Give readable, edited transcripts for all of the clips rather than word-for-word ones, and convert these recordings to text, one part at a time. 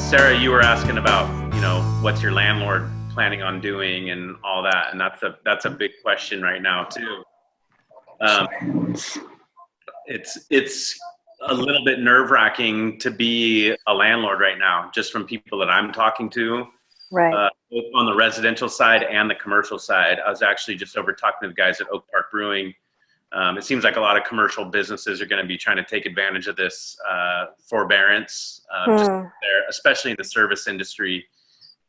Sarah, you were asking about, what's your landlord planning on doing and all that, and that's a big question right now too. It's a little bit nerve-wracking to be a landlord right now, just from people that I'm talking to, Right. Both on the residential side and the commercial side. I was actually just over talking to the guys at Oak Park Brewing. It seems like a lot of commercial businesses are going to be trying to take advantage of this forbearance, just there, especially in the service industry.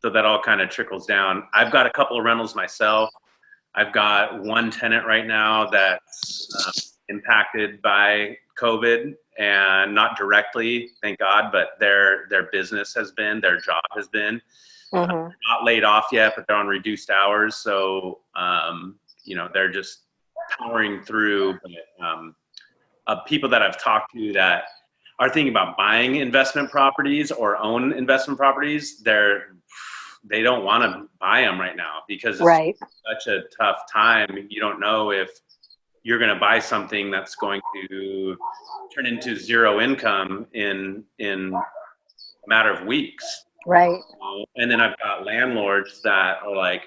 So that all kind of trickles down. I've got a couple of rentals myself. I've got one tenant right now that's impacted by COVID, and not directly, thank God, but their business has been, their job has been. Not laid off yet, but they're on reduced hours. So, they're just powering through. But people that I've talked to that are thinking about buying investment properties or own investment properties, they don't want to buy them right now because it's such a tough time. You don't know if you're going to buy something that's going to turn into zero income in a matter of weeks. Right. And then I've got landlords that are like,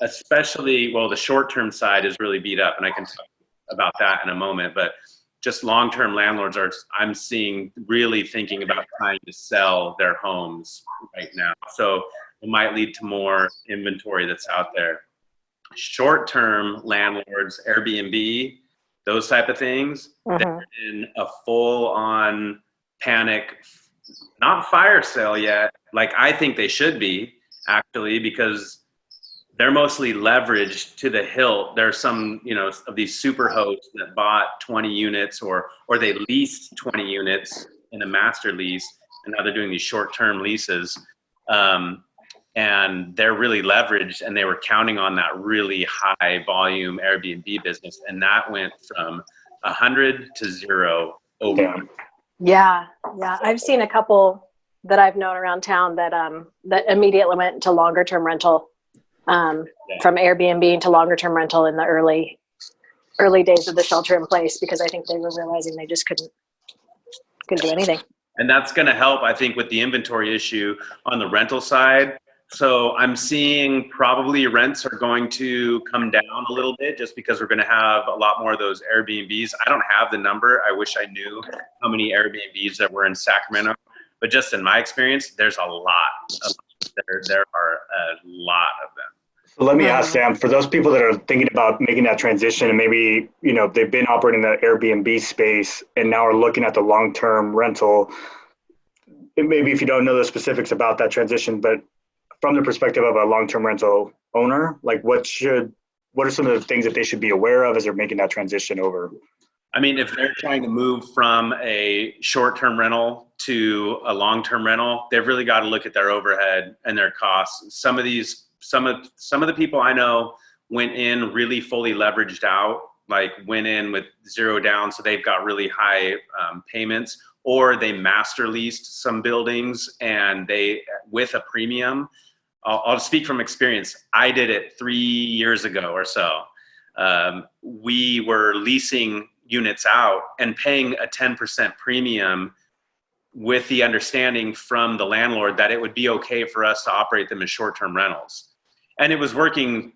especially, the short-term side is really beat up, and I can talk about that in a moment, but just long-term landlords I'm seeing really thinking about trying to sell their homes right now. So it might lead to more inventory that's out there. Short-term landlords, Airbnb, those type of things, they're in a full-on panic, not fire sale yet, like I think they should be, actually, because they're mostly leveraged to the hilt. There's some, of these super hosts that bought 20 units or they leased 20 units in a master lease, and now they're doing these short-term leases. And they're really leveraged, and they were counting on that really high volume Airbnb business. And that went from 100 to 0 overnight. Yeah. I've seen a couple that I've known around town that immediately went to longer term rental, from Airbnb to longer term rental in the early days of the shelter in place, because I think they were realizing they just couldn't do anything. And that's going to help, I think, with the inventory issue on the rental side. So I'm seeing probably rents are going to come down a little bit, just because we're going to have a lot more of those Airbnbs. I don't have the number. I wish I knew how many Airbnbs that were in Sacramento, but just in my experience, there's a lot of there are a lot of them. So let me ask Sam, for those people that are thinking about making that transition, and maybe, they've been operating that Airbnb space and now are looking at the long-term rental, and maybe if you don't know the specifics about that transition, but from the perspective of a long-term rental owner, like what are some of the things that they should be aware of as they're making that transition over? I mean, if they're trying to move from a short-term rental to a long-term rental, they've really got to look at their overhead and their costs. Some of the people I know went in really fully leveraged out, like went in with zero down, so they've got really high payments, or they master leased some buildings and they with a premium. I'll speak from experience. I did it 3 years ago or so. We were leasing units out and paying a 10% premium, with the understanding from the landlord that it would be okay for us to operate them as short-term rentals. And it was working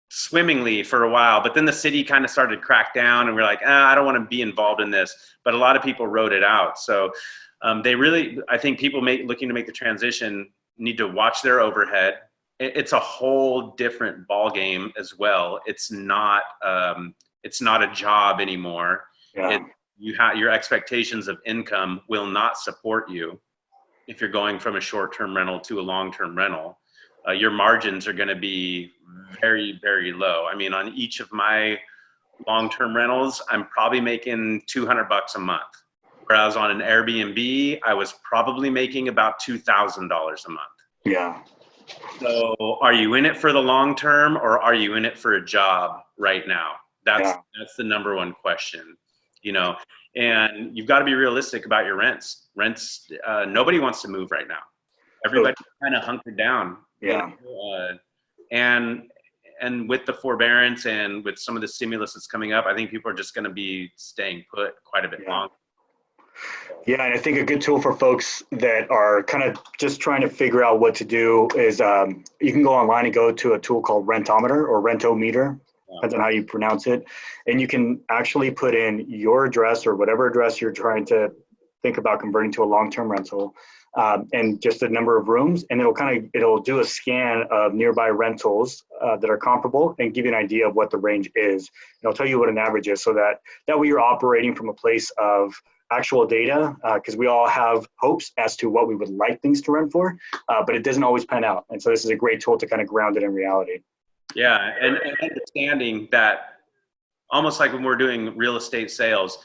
swimmingly for a while, but then the city kind of started to crack down, and we're like, I don't want to be involved in this. But a lot of people wrote it out. So I think people looking to make the transition need to watch their overhead. It's a whole different ball game as well. It's not a job anymore. Yeah. Your expectations of income will not support you if you're going from a short-term rental to a long-term rental. Your margins are going to be very, very low. I mean, on each of my long-term rentals, I'm probably making $200 a month. Whereas on an Airbnb, I was probably making about $2,000 a month. Yeah. So are you in it for the long term, or are you in it for a job right now? That's the number one question, and you've got to be realistic about your rents. Nobody wants to move right now. Everybody's kind of hunkered down. Yeah. And with the forbearance and with some of the stimulus that's coming up, I think people are just going to be staying put quite a bit longer. Yeah, and I think a good tool for folks that are kind of just trying to figure out what to do is you can go online and go to a tool called Rentometer or Rentometer, depends on how you pronounce it. And you can actually put in your address or whatever address you're trying to think about converting to a long-term rental, and just the number of rooms, and it'll do a scan of nearby rentals that are comparable and give you an idea of what the range is. And it'll tell you what an average is, so that way you're operating from a place of actual data, because we all have hopes as to what we would like things to rent for, but it doesn't always pan out. And so this is a great tool to kind of ground it in reality. Yeah, and understanding that almost like when we're doing real estate sales,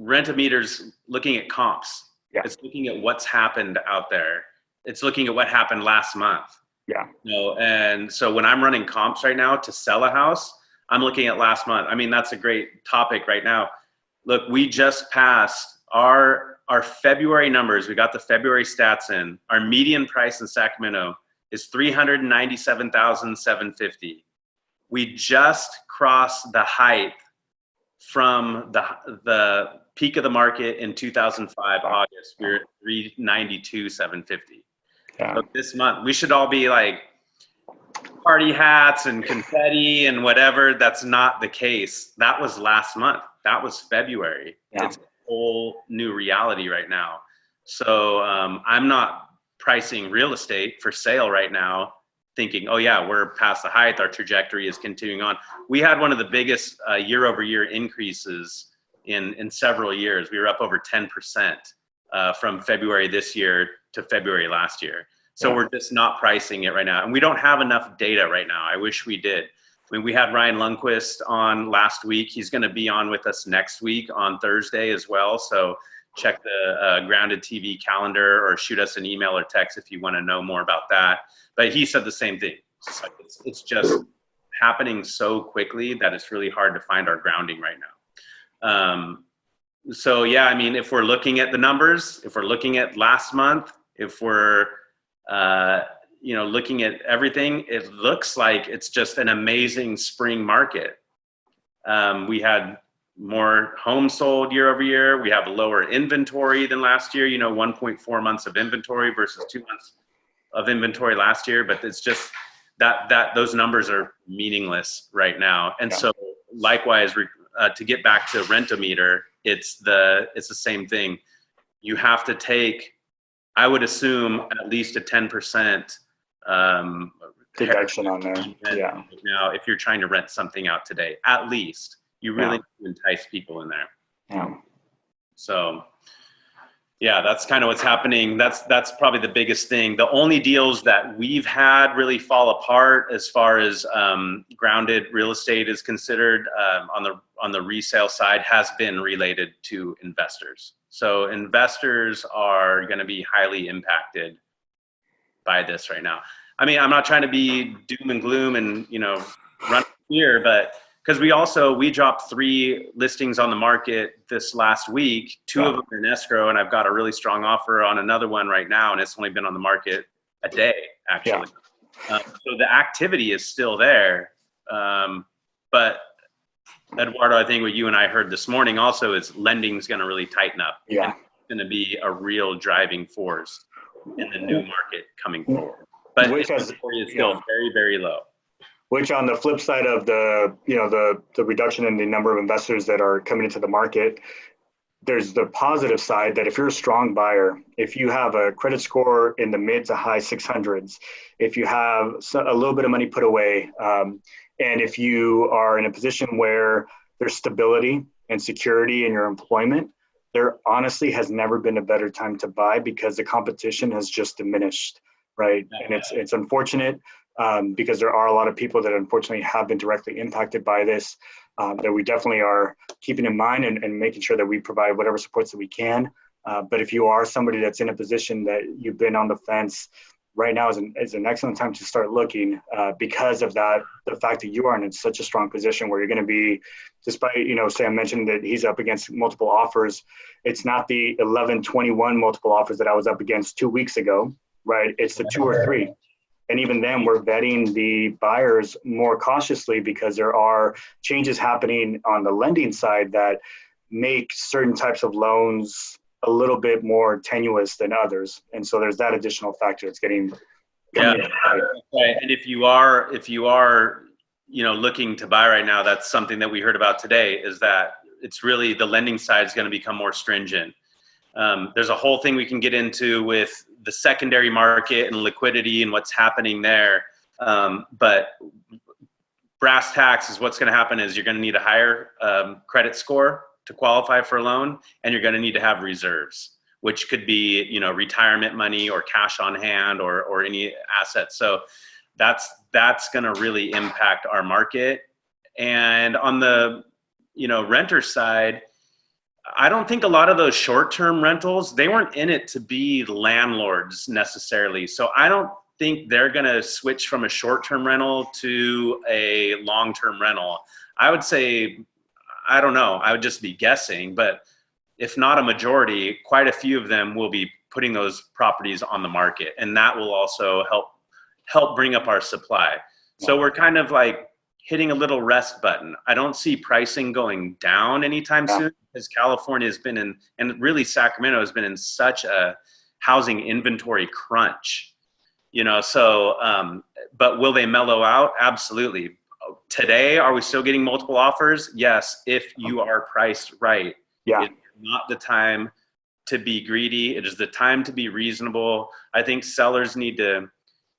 Rentometer's looking at comps. Yeah. It's looking at what's happened out there. It's looking at what happened last month. Yeah. And so when I'm running comps right now to sell a house, I'm looking at last month. I mean, that's a great topic right now. Look, we just passed our February numbers. We got the February stats in. Our median price in Sacramento is $397,750. We just crossed the height from the peak of the market in 2005 August. We were at 392,750. Yeah. So this month we should all be like party hats and confetti and whatever. That's not the case. That was last month. That was February. Yeah. It's a whole new reality right now. So I'm not pricing real estate for sale right now thinking, oh yeah, we're past the height, our trajectory is continuing on. We had one of the biggest year over year increases in several years. We were up over 10% from February this year to February last year. So Yeah. we're just not pricing it right now. And we don't have enough data right now. I wish we did. I mean, we had Ryan Lundquist on last week. He's going to be on with us next week on Thursday as well. So check the Grounded TV calendar or shoot us an email or text if you want to know more about that. But he said the same thing. It's just happening so quickly that it's really hard to find our grounding right now. So yeah, I mean, if we're looking at the numbers, if we're looking at last month, if we're looking at everything, it looks like it's just an amazing spring market. We had more homes sold year over year. We have a lower inventory than last year, 1.4 months of inventory versus 2 months of inventory last year. But it's just that those numbers are meaningless right now. And so likewise, to get back to Rentometer, it's the same thing. You have to take, I would assume, at least a 10% deduction on there. Yeah. Now, if you're trying to rent something out today, at least you really need to entice people in there. Yeah. So yeah, that's kind of what's happening. That's probably the biggest thing. The only deals that we've had really fall apart as far as grounded real estate is considered on the resale side has been related to investors. So investors are going to be highly impacted by this right now. I mean, I'm not trying to be doom and gloom and run fear, but because we dropped 3 listings on the market this last week. 2 of them are in escrow, and I've got a really strong offer on another one right now, and it's only been on the market a day, actually. Yeah. So the activity is still there. But Eduardo, I think what you and I heard this morning also is lending is going to really tighten up. Yeah. And it's going to be a real driving force in the new market coming forward. But inventory is still very, very low. Which on the flip side of the reduction in the number of investors that are coming into the market, there's the positive side that if you're a strong buyer, if you have a credit score in the mid to high 600s, if you have a little bit of money put away, and if you are in a position where there's stability and security in your employment, there honestly has never been a better time to buy because the competition has just diminished, right? And it's unfortunate. Because there are a lot of people that unfortunately have been directly impacted by this, that we definitely are keeping in mind and making sure that we provide whatever supports that we can. But if you are somebody that's in a position that you've been on the fence, right now is an excellent time to start looking because of the fact that you are in such a strong position where you're going to be, despite, Sam mentioned that he's up against multiple offers. It's not the 11, 21 multiple offers that I was up against 2 weeks ago, right? It's the 2 or 3. And even then, we're vetting the buyers more cautiously because there are changes happening on the lending side that make certain types of loans a little bit more tenuous than others. And so there's that additional factor that's coming into play. Right. And if you are, looking to buy right now, that's something that we heard about today, is that it's really the lending side is going to become more stringent. There's a whole thing we can get into with the secondary market and liquidity and what's happening there. But brass tacks is what's going to happen is you're going to need a higher credit score to qualify for a loan, and you're going to need to have reserves, which could be, retirement money or cash on hand or any assets. So that's going to really impact our market. And on the, renter side, I don't think a lot of those short-term rentals, they weren't in it to be landlords necessarily. So I don't think they're going to switch from a short-term rental to a long-term rental. I would say, I don't know, I would just be guessing, but if not a majority, quite a few of them will be putting those properties on the market, and that will also help bring up our supply. So we're kind of like hitting a little rest button. I don't see pricing going down anytime soon, because California has been in, and really Sacramento has been in such a housing inventory crunch, but will they mellow out? Absolutely. Today, are we still getting multiple offers? Yes, if you are priced right. Yeah. It's not the time to be greedy. It is the time to be reasonable. I think sellers need to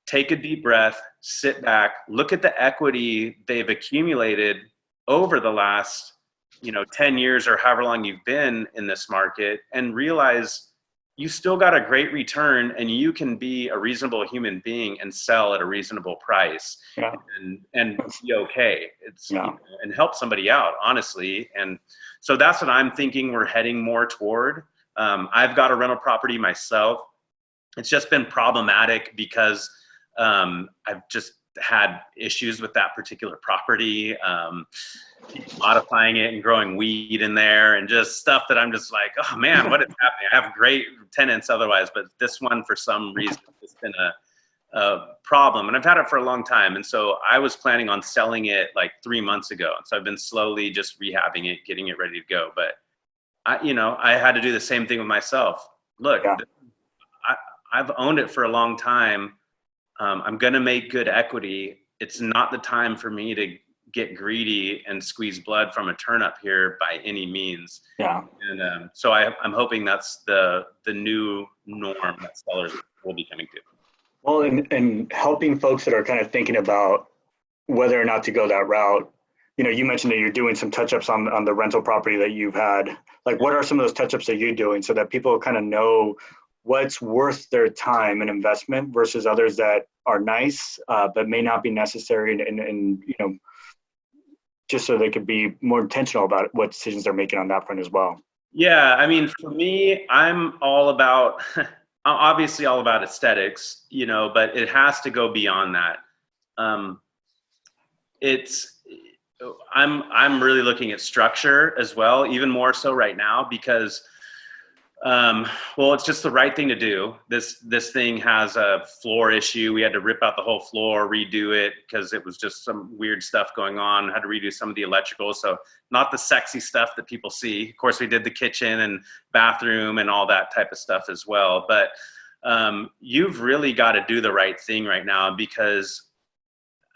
take a deep breath, sit back, look at the equity they've accumulated over the last, 10 years or however long you've been in this market, and realize you still got a great return, and you can be a reasonable human being and sell at a reasonable price and be okay. And help somebody out, honestly. And so that's what I'm thinking we're heading more toward. I've got a rental property myself. It's just been problematic because I've just had issues with that particular property, modifying it and growing weed in there and just stuff that I'm just like, oh man, what is happening? I have great tenants otherwise, but this one for some reason has been a problem, and I've had it for a long time. And so I was planning on selling it like 3 months ago. So I've been slowly just rehabbing it, getting it ready to go. But I had to do the same thing with myself. Look, I've owned it for a long time. I'm going to make good equity. It's not the time for me to get greedy and squeeze blood from a turnip here by any means. Yeah. And so I'm hoping that's the new norm that sellers will be coming to. Well, and helping folks that are kind of thinking about whether or not to go that route. You mentioned that you're doing some touch-ups on the rental property that you've had. Like, what are some of those touch-ups that you're doing so that people kind of know what's worth their time and investment versus others that are nice, but may not be necessary, and just so they could be more intentional about what decisions they're making on that front as well. Yeah, I mean, for me, I'm obviously all about aesthetics, but it has to go beyond that. I'm really looking at structure as well, even more so right now, because it's just the right thing to do. This thing has a floor issue. We had to rip out the whole floor, redo it because it was just some weird stuff going on. Had to redo some of the electrical. So not the sexy stuff that people see. Of course, we did the kitchen and bathroom and all that type of stuff as well. But you've really got to do the right thing right now, because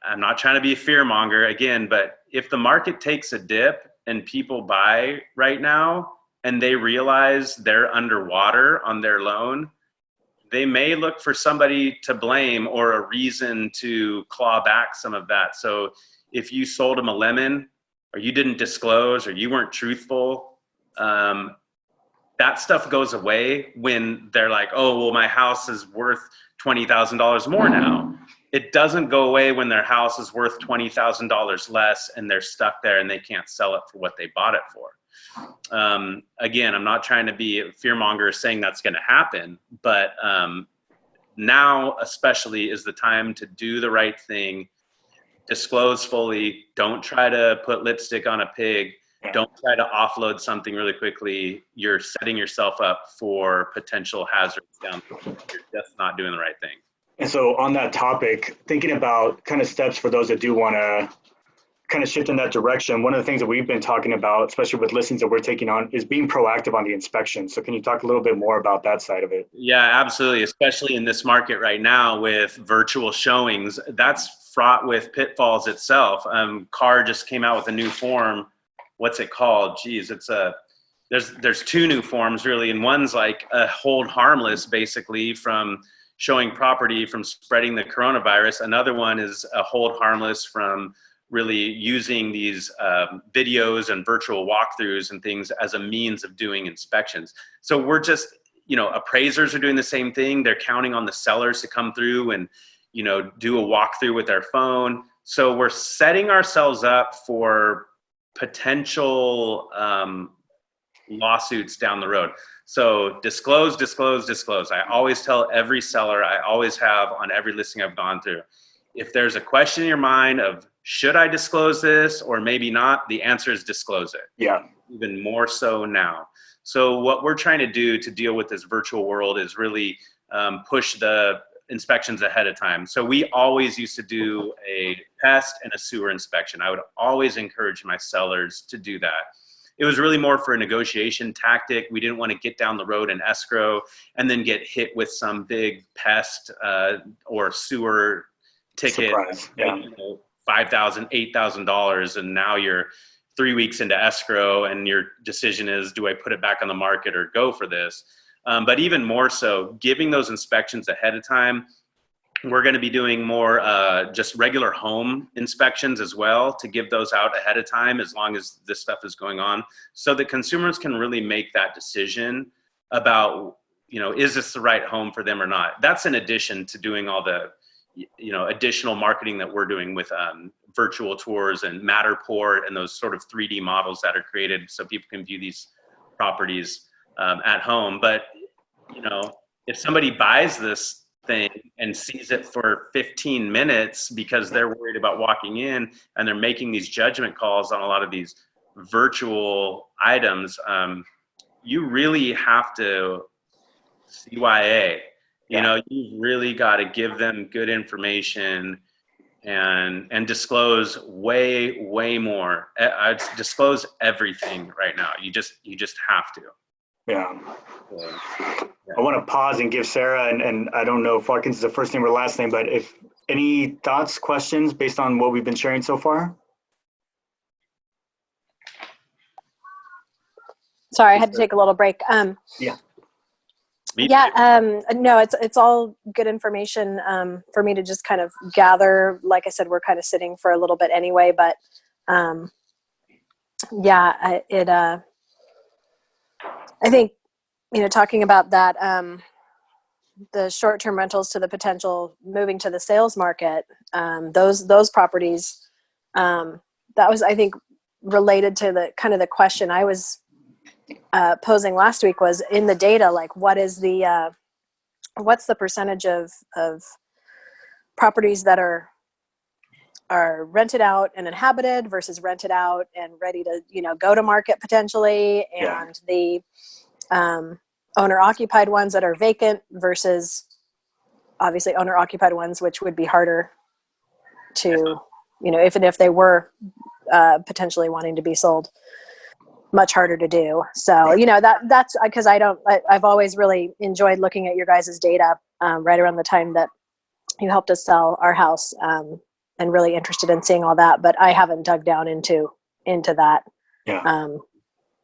I'm not trying to be a fear monger again, but if the market takes a dip and people buy right now, and they realize they're underwater on their loan, they may look for somebody to blame or a reason to claw back some of that. So if you sold them a lemon, or you didn't disclose, or you weren't truthful, that stuff goes away when they're like, oh, well, my house is worth $20,000 more now. It doesn't go away when their house is worth $20,000 less and they're stuck there and they can't sell it for what they bought it for. Again, I'm not trying to be a fearmonger saying that's going to happen, but now especially is the time to do the right thing, disclose fully, don't try to put lipstick on a pig, don't try to offload something really quickly. You're setting yourself up for potential hazards down the road. You're just not doing the right thing. And so on that topic, thinking about kind of steps for those that do want to kind of shift in that direction, one of the things that we've been talking about, especially with listings that we're taking on, is being proactive on the inspection. So can you talk a little bit more about that side of it? Yeah, absolutely. Especially in this market right now with virtual showings, that's fraught with pitfalls itself. CAR just came out with a new form. What's it called? Geez, there's two new forms really, and one's like a hold harmless, basically, from showing property from spreading the coronavirus. Another one is a hold harmless from really using these videos and virtual walkthroughs and things as a means of doing inspections. So we're just, appraisers are doing the same thing. They're counting on the sellers to come through and, do a walkthrough with their phone. So we're setting ourselves up for potential lawsuits down the road. So disclose. I always tell every seller, I always have on every listing I've gone through, if there's a question in your mind of, should I disclose this or maybe not, the answer is disclose it. Yeah. Even more so now. So what we're trying to do to deal with this virtual world is really push the inspections ahead of time. So we always used to do a pest and a sewer inspection. I would always encourage my sellers to do that. It was really more for a negotiation tactic. We didn't want to get down the road and escrow and then get hit with some big pest or sewer ticket, Yeah. $5,000, $8,000, and now you're 3 weeks into escrow and your decision is, do I put it back on the market or go for this? But even more so, giving those inspections ahead of time. We're going to be doing more just regular home inspections as well, to give those out ahead of time as long as this stuff is going on, so that consumers can really make that decision about, is this the right home for them or not? That's in addition to doing all the, additional marketing that we're doing with virtual tours and Matterport and those sort of 3D models that are created so people can view these properties at home. But, if somebody buys this thing and sees it for 15 minutes because they're worried about walking in and they're making these judgment calls on a lot of these virtual items, you really have to CYA. You've really got to give them good information and disclose way more. I'd disclose everything right now. You just have to. Yeah. So, I want to pause and give Sarah, and I don't know if Watkins is the first name or last name, but if any thoughts, questions based on what we've been sharing so far? Sorry, I had to take a little break. Yeah. No, it's all good information for me to just kind of gather. Like I said, we're kind of sitting for a little bit anyway, but I think, talking about that, the short-term rentals to the potential moving to the sales market, those properties, that was, I think, related to the kind of the question I was posing last week, was in the data, like what's the percentage of properties that are rented out and inhabited versus rented out and ready to, go to market potentially, and the owner occupied ones that are vacant versus obviously owner occupied ones, which would be harder to, even if they were potentially wanting to be sold, much harder to do. So, that's because I've always really enjoyed looking at your guys' data right around the time that you helped us sell our house, and really interested in seeing all that, but I haven't dug down into that. Yeah.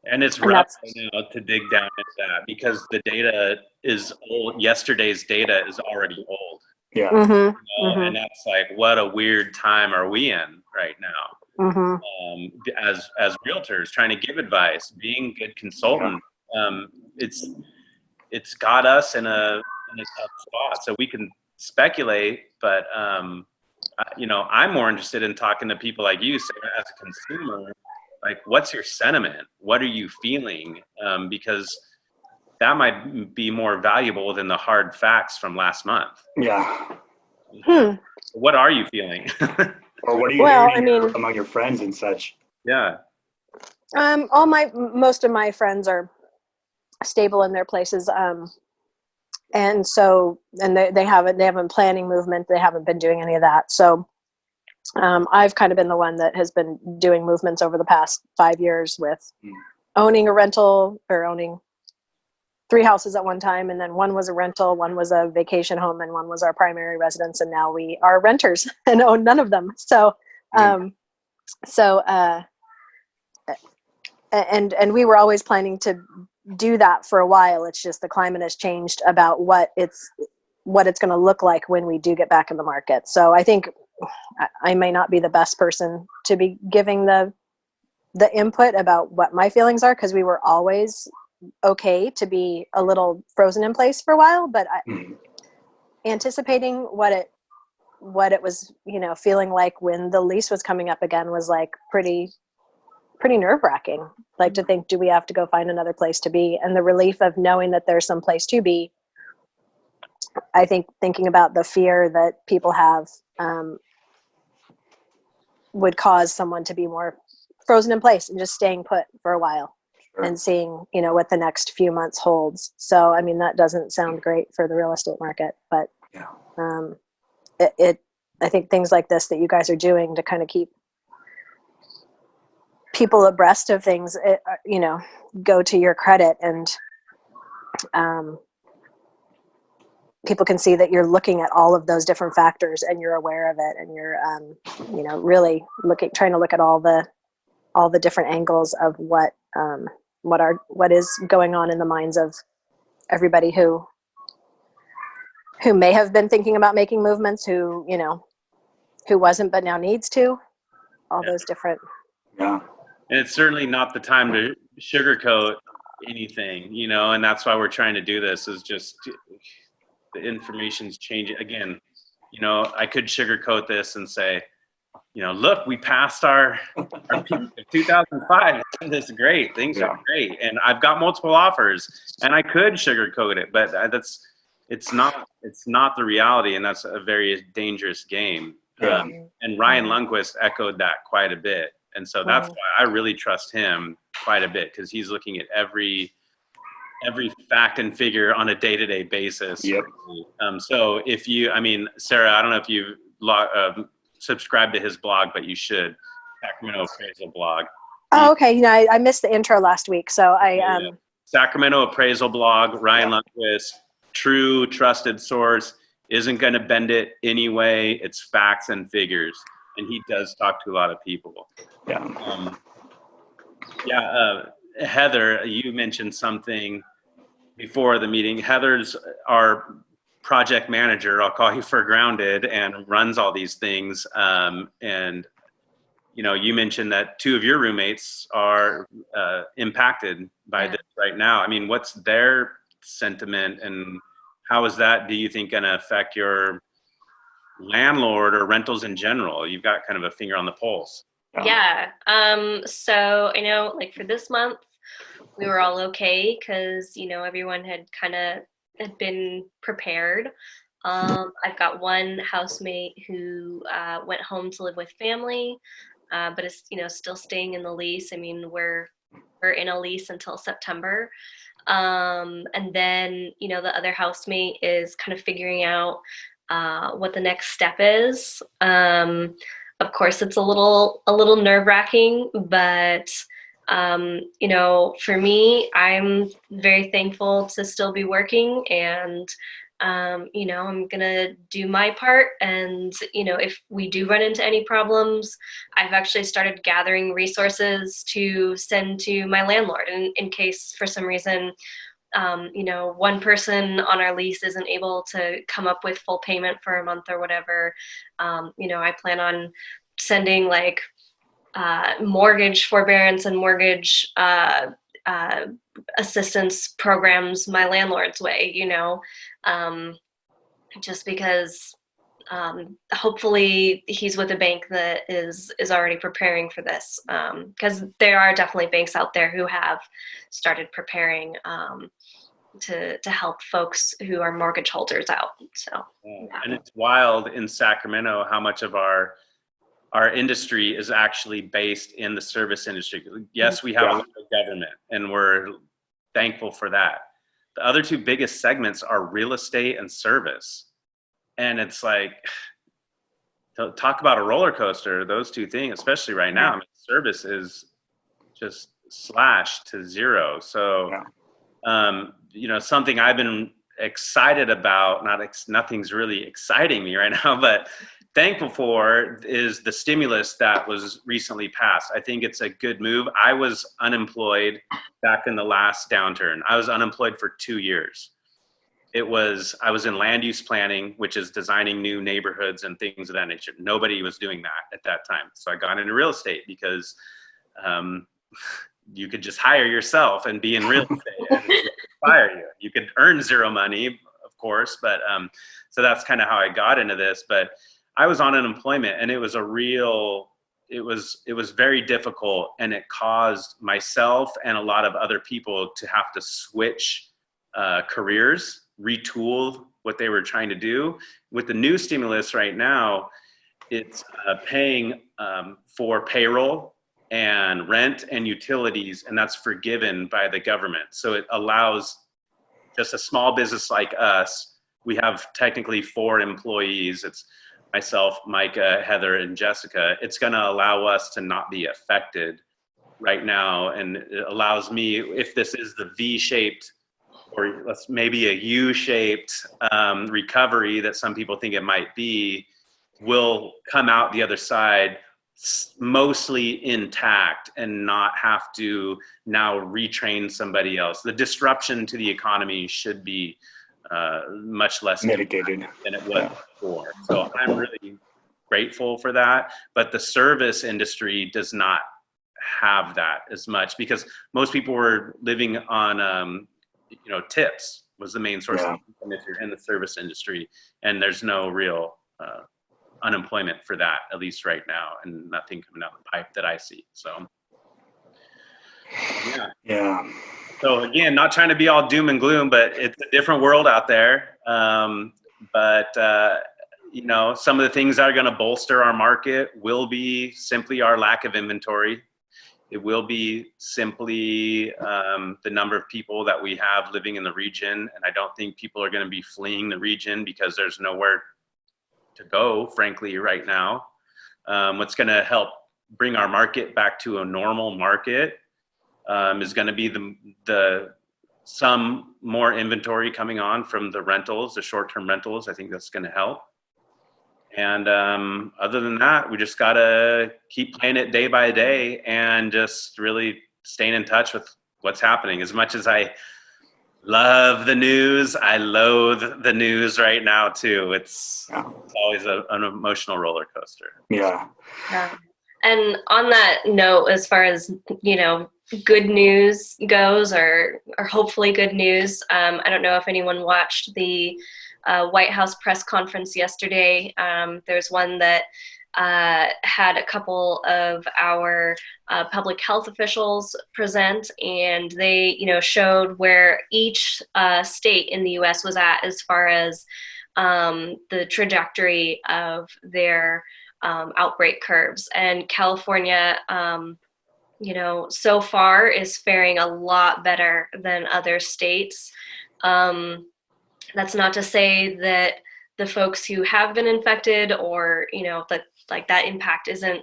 And it's rough to dig down into that because the data is old. Yesterday's data is already old. Yeah. Mm-hmm. And that's like, what a weird time are we in right now? Mm-hmm. As realtors trying to give advice, being good consultant, it's got us in a tough spot. So we can speculate, but I'm more interested in talking to people like you, Sarah, as a consumer. Like, what's your sentiment? What are you feeling? Because that might be more valuable than the hard facts from last month. Yeah. What are you feeling? Or what are you hearing among your friends and such? Yeah. Most of my friends are stable in their places. And so, and they haven't planning movement. They haven't been doing any of that. So I've kind of been the one that has been doing movements over the past 5 years with owning a rental, or owning 3 houses at one time. And then one was a rental, one was a vacation home, and one was our primary residence. And now we are renters and own none of them. So, and we were always planning to do that for a while. It's just the climate has changed about what it's going to look like when we do get back in the market. So I think I may not be the best person to be giving the input about what my feelings are, because we were always okay to be a little frozen in place for a while, but anticipating what it was, feeling like when the lease was coming up again was like pretty nerve-wracking. Like, to think, do we have to go find another place to be? And the relief of knowing that there's some place to be. I think thinking about the fear that people have would cause someone to be more frozen in place and just staying put for a while. Sure. And seeing, what the next few months holds. So, I mean, that doesn't sound great for the real estate market, but I think things like this that you guys are doing to kind of keep people abreast of things, go to your credit, and people can see that you're looking at all of those different factors and you're aware of it, and you're, really trying to look at all the different angles of what is going on in the minds of everybody who may have been thinking about making movements, who wasn't, but now needs to, those different. Yeah. And it's certainly not the time to sugarcoat anything, and that's why we're trying to do this, is just the information's changing. Again, I could sugarcoat this and say, look, we passed our peak of 2005. This is great. Things are great. And I've got multiple offers, and I could sugarcoat it, but it's not the reality. And that's a very dangerous game. Yeah. And Ryan Lundquist echoed that quite a bit. And so that's why I really trust him quite a bit, because he's looking at every fact and figure on a day-to-day basis. Yep. So if you, Sarah, I don't know if you subscribe to his blog, but you should. Sacramento Appraisal blog. Oh, okay. I missed the intro last week, so Sacramento Appraisal blog. Ryan Lundquist, true trusted source, isn't going to bend it anyway. It's facts and figures, and he does talk to a lot of people. Heather, you mentioned something before the meeting. Heather's our project manager, I'll call you for grounded, and runs all these things. And you mentioned that 2 of your roommates are impacted by this right now. What's their sentiment, and how is that, do you think, going to affect your landlord or rentals in general? You've got kind of a finger on the pulse. Yeah. So I know, like, for this month, we were all okay because, everyone had been prepared. I've got one housemate who went home to live with family, but is, still staying in the lease. We're in a lease until September. And then, the other housemate is kind of figuring out what the next step is. Of course, it's a little nerve-wracking, but for me, I'm very thankful to still be working, and I'm gonna do my part. And if we do run into any problems, I've actually started gathering resources to send to my landlord, in case for some reason one person on our lease isn't able to come up with full payment for a month or whatever. I plan on sending mortgage forbearance and mortgage assistance programs my landlord's way, just because hopefully he's with a bank that is already preparing for this, because there are definitely banks out there who have started preparing to help folks who are mortgage holders out. So and it's wild in Sacramento how much of our industry is actually based in the service industry. Yes, we have a local government, and we're thankful for that. The other 2 biggest segments are real estate and service. And it's like, talk about a roller coaster, those two things, especially right now. I mean, service is just slashed to zero. So, something I've been excited about, nothing's really exciting me right now, but thankful for is the stimulus that was recently passed. I think it's a good move. I was unemployed back in the last downturn. I was unemployed for 2 years. I was in land use planning, which is designing new neighborhoods and things of that nature. Nobody was doing that at that time. So I got into real estate because you could just hire yourself and be in real estate and fire you. You could earn zero money, of course, but so that's kind of how I got into this. But I was on unemployment, and it was very difficult, and it caused myself and a lot of other people to have to switch careers, retool what they were trying to do. With the new stimulus right now, it's paying for payroll and rent and utilities, and that's forgiven by the government. So it allows just a small business like us. We have technically 4 employees. It's myself, Micah, Heather, and Jessica. It's going to allow us to not be affected right now, and it allows me, if this is the V-shaped or maybe a U-shaped recovery that some people think it might be, will come out the other side mostly intact and not have to now retrain somebody else. The disruption to the economy should be much less mitigated than it was before. So I'm really grateful for that. But the service industry does not have that as much, because most people were living on tips was the main source of income if you're in the service industry, and there's no real unemployment for that, at least right now, and nothing coming out the pipe that I see. So yeah. So again, not trying to be all doom and gloom, but it's a different world out there. Some of the things that are going to bolster our market will be simply our lack of inventory. It will be simply the number of people that we have living in the region. And I don't think people are going to be fleeing the region because there's nowhere to go, frankly, right now. What's going to help bring our market back to a normal market is going to be some more inventory coming on from the rentals, the short-term rentals. I think that's going to help. And other than that, we just got to keep playing it day by day and just really staying in touch with what's happening. As much as I love the news, I loathe the news right now too. It's always an emotional roller coaster. Yeah. And on that note, as far as, good news goes, or hopefully good news, I don't know if anyone watched the White House press conference yesterday. There's one that had a couple of our public health officials present, and they, showed where each state in the U.S. was at as far as the trajectory of their outbreak curves. And California, so far is faring a lot better than other states. That's not to say that the folks who have been infected or, that impact isn't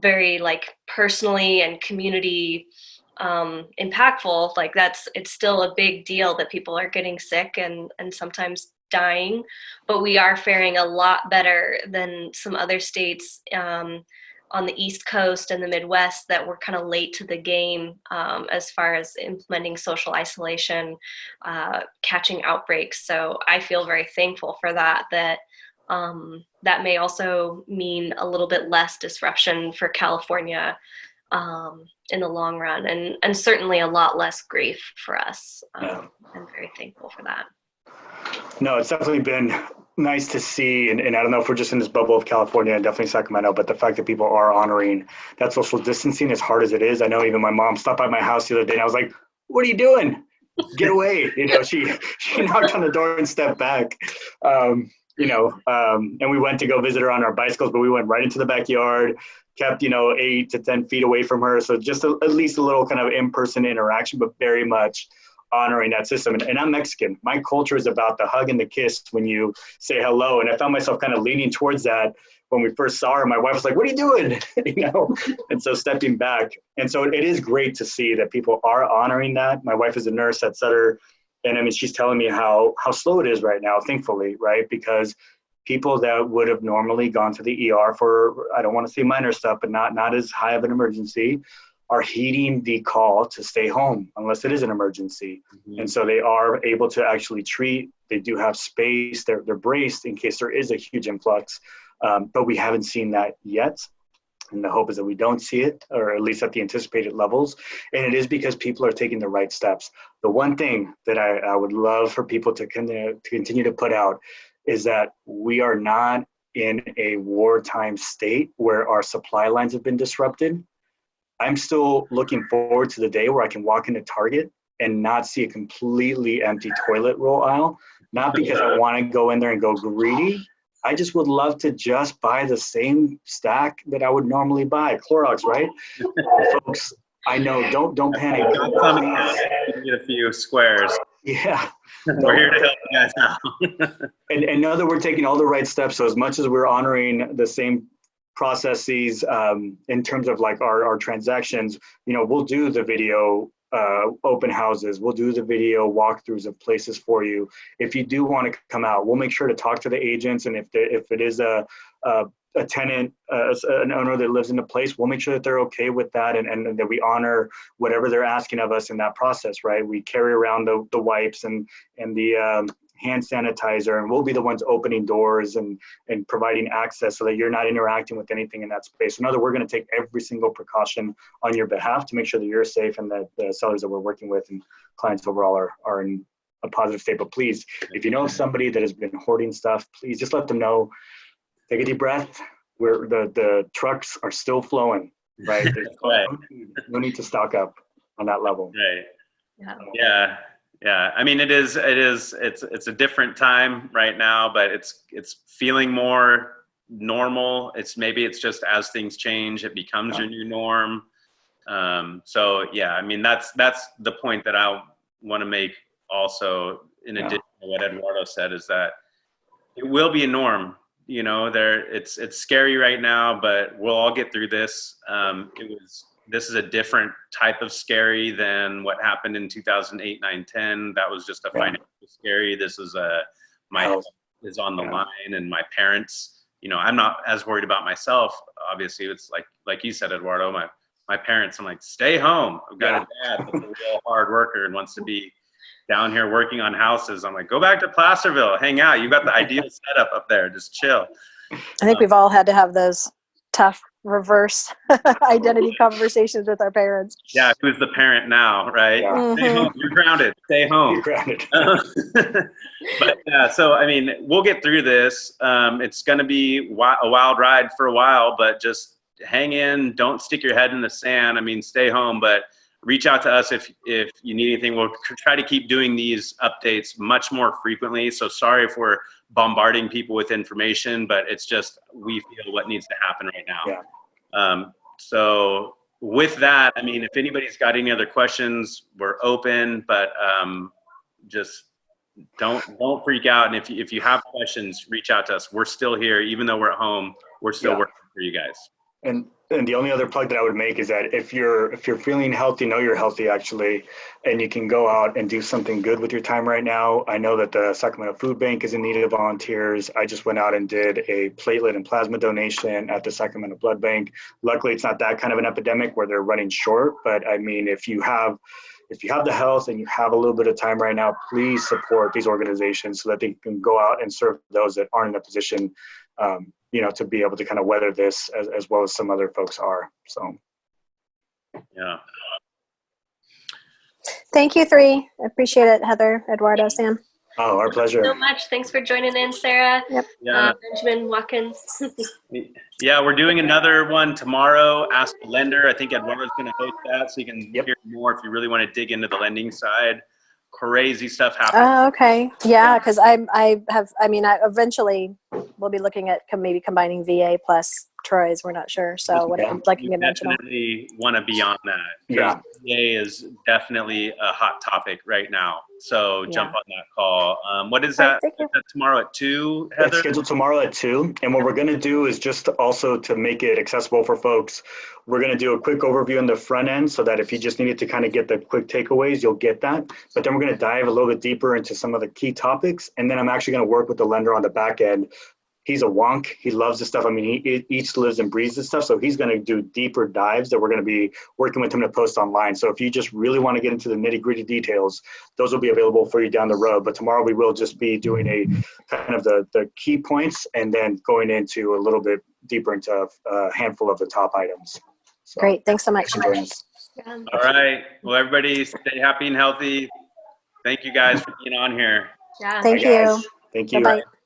very personally and community impactful. It's still a big deal that people are getting sick and sometimes dying, but we are faring a lot better than some other states on the East Coast and the Midwest that were kind of late to the game as far as implementing social isolation, catching outbreaks. So I feel very thankful for that that may also mean a little bit less disruption for California in the long run, and certainly a lot less grief for us. I'm very thankful for that. No, it's definitely been nice to see, and I don't know if we're just in this bubble of California and definitely Sacramento, but the fact that people are honoring that social distancing, as hard as it is. I know even my mom stopped by my house the other day and I was like, "What are you doing? Get away." She knocked on the door and stepped back. And we went to go visit her on our bicycles, but we went right into the backyard, kept 8 to 10 feet away from her. So just at least a little kind of in-person interaction, but very much honoring that system. And I'm Mexican. My culture is about the hug and the kiss when you say hello. And I found myself kind of leaning towards that when we first saw her. My wife was like, "What are you doing?" And so stepping back. And so it is great to see that people are honoring that. My wife is a nurse at Sutter. And I mean, she's telling me how slow it is right now, thankfully, right? Because people that would have normally gone to the ER for, I don't want to say minor stuff, but not as high of an emergency, are heeding the call to stay home unless it is an emergency. Mm-hmm. And so they are able to actually treat. They do have space. They're braced in case there is a huge influx. But we haven't seen that yet. And the hope is that we don't see it, or at least at the anticipated levels. And it is because people are taking the right steps. The one thing that I would love for people to continue to put out is that we are not in a wartime state where our supply lines have been disrupted. I'm still looking forward to the day where I can walk into Target and not see a completely empty toilet roll aisle. Not because I want to go in there and go greedy. I just would love to just buy the same stack that I would normally buy. Clorox, right? Folks, I know, don't panic. Get a few squares. Yeah. We're here to help you guys out. and know that we're taking all the right steps. So as much as we're honoring the same processes in terms of like our transactions, we'll do the video open houses. We'll do the video walkthroughs of places for you. If you do want to come out, we'll make sure to talk to the agents. And if it is a tenant, an owner that lives in the place, we'll make sure that they're okay with that and that we honor whatever they're asking of us in that process, right? We carry around the wipes and the hand sanitizer, and we'll be the ones opening doors and providing access so that you're not interacting with anything in that space. So, we're going to take every single precaution on your behalf to make sure that you're safe and that the sellers that we're working with and clients overall are in a positive state. But please, if you know of somebody that has been hoarding stuff, please just let them know. Take a deep breath. The trucks are still flowing, right? Right. No need to stock up on that level. Right. Yeah. I mean, it's a different time right now, but it's feeling more normal. Maybe it's just as things change, it becomes your new norm. So yeah, I mean, that's the point that I want to make also, in addition to what Eduardo said, is that it will be a norm. It's scary right now, but we'll all get through this. This is a different type of scary than what happened in 2008, 9, 10. That was just a financial scary. This is my health is on the line, and my parents, I'm not as worried about myself. Obviously, it's like you said, Eduardo, my parents, I'm like, stay home. I've got a dad that's a real hard worker and wants to be down here working on houses. I'm like, go back to Placerville, hang out. You got the ideal setup up there. Just chill. I think we've all had to have those tough reverse identity conversations with our parents. Yeah, who's the parent now, right? Yeah. Mm-hmm. Stay home. You're grounded. Stay home. You're grounded. But yeah, so I mean, we'll get through this. It's going to be a wild ride for a while, but just hang in. Don't stick your head in the sand. I mean, stay home, but reach out to us if you need anything. We'll try to keep doing these updates much more frequently. So sorry if we're bombarding people with information, but it's just we feel what needs to happen right now. Yeah. So with that, I mean, if anybody's got any other questions, we're open, but just don't freak out. And if you have questions, reach out to us. We're still here, even though we're at home. We're still working for you guys. And the only other plug that I would make is that if you're feeling healthy, know you're healthy actually, and you can go out and do something good with your time right now. I know that the Sacramento Food Bank is in need of volunteers. I just went out and did a platelet and plasma donation at the Sacramento Blood Bank. Luckily, it's not that kind of an epidemic where they're running short, but I mean, if you have the health and you have a little bit of time right now, please support these organizations so that they can go out and serve those that aren't in a position to be able to kind of weather this as well as some other folks are. So, yeah. Thank you, three. I appreciate it, Heather, Eduardo, Sam. Oh, our pleasure. Thank you so much. Thanks for joining in, Sarah. Yep. Yeah. Benjamin Watkins. Yeah, we're doing another one tomorrow. Ask the lender. I think Eduardo's going to host that, so you can hear more if you really want to dig into the lending side. Crazy stuff happening. Oh, okay. Yeah, because eventually we'll be looking at maybe combining VA plus Troy's, we're not sure. So like You conventional. definitely want to be on that. Yeah. VA is definitely a hot topic right now. So jump Yeah. on that call. What is All right, that? thank you. Is that tomorrow at 2, It's Heather? scheduled tomorrow at 2. And what we're going to do is just also to make it accessible for folks, we're going to do a quick overview on the front end so that if you just needed to kind of get the quick takeaways, you'll get that. But then we're going to dive a little bit deeper into some of the key topics. And then I'm actually going to work with the lender on the back end. He's a wonk. He loves this stuff. I mean, he eats, lives, and breathes this stuff. So he's going to do deeper dives that we're going to be working with him to post online. So if you just really want to get into the nitty gritty details, those will be available for you down the road. But tomorrow we will just be doing a kind of the key points and then going into a little bit deeper into a handful of the top items. So, Great. Thanks so much. Yeah. All right. Well, everybody stay happy and healthy. Thank you guys for being on here. Yeah. Thank Bye, guys. you. Thank you. Bye-bye.